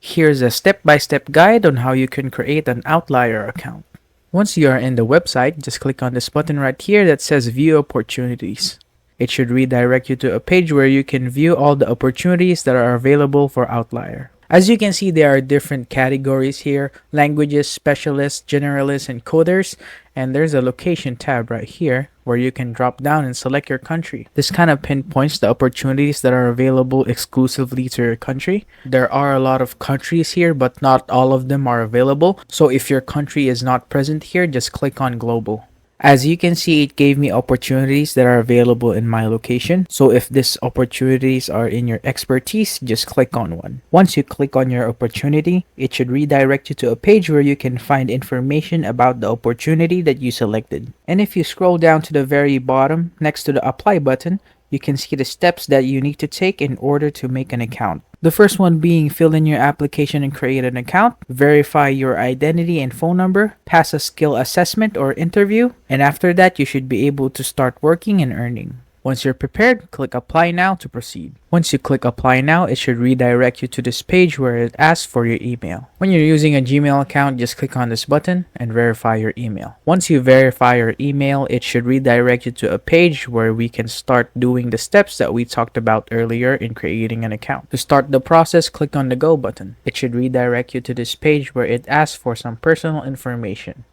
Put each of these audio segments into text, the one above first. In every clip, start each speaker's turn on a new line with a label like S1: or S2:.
S1: Here's a step-by-step guide on how you can create an Outlier account. Once you are in the website, just click on this button right here that says View Opportunities. It should redirect you to a page where you can view all the opportunities that are available for Outlier. As you can see, there are different categories here: languages, specialists, generalists, and coders. And there's a location tab right here where you can drop down and select your country. This kind of pinpoints the opportunities that are available exclusively to your country. There are a lot of countries here, but not all of them are available. So if your country is not present here, just click on Global. As you can see, it gave me opportunities that are available in my location. So if these opportunities are in your expertise, just click on one. Once you click on your opportunity, it should redirect you to a page where you can find information about the opportunity that you selected. And if you scroll down to the very bottom, next to the Apply button, you can see the steps that you need to take in order to make an account. The first one being fill in your application and create an account, verify your identity and phone number, pass a skill assessment or interview, and after that you should be able to start working and earning. Once you're prepared, click Apply Now to proceed. Once you click Apply Now, it should redirect you to this page where it asks for your email. When you're using a Gmail account, just click on this button and verify your email. Once you verify your email, it should redirect you to a page where we can start doing the steps that we talked about earlier in creating an account. To start the process, click on the Go button. It should redirect you to this page where it asks for some personal information.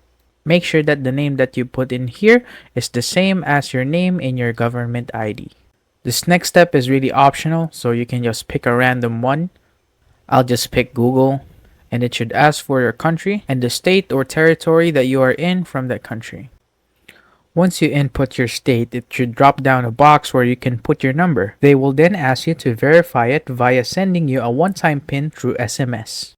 S1: Make sure that the name that you put in here is the same as your name in your government ID. This next step is really optional, so you can just pick a random one. I'll just pick Google, and it should ask for your country and the state or territory that you are in from that country. Once you input your state, it should drop down a box where you can put your number. They will then ask you to verify it via sending you a one-time PIN through SMS.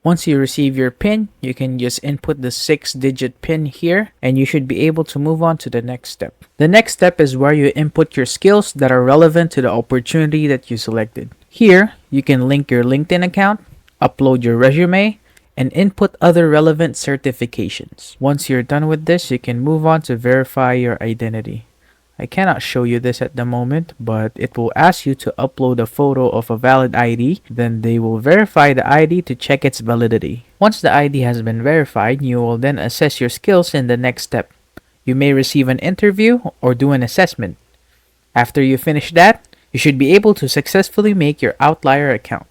S1: Once you receive your PIN, you can just input the 6-digit PIN here, and you should be able to move on to the next step. The next step is where you input your skills that are relevant to the opportunity that you selected. Here, you can link your LinkedIn account, upload your resume, and input other relevant certifications. Once you're done with this, you can move on to verify your identity. I cannot show you this at the moment, but it will ask you to upload a photo of a valid ID. Then they will verify the ID to check its validity. Once the ID has been verified, you will then assess your skills in the next step. You may receive an interview or do an assessment. After you finish that, you should be able to successfully make your Outlier account.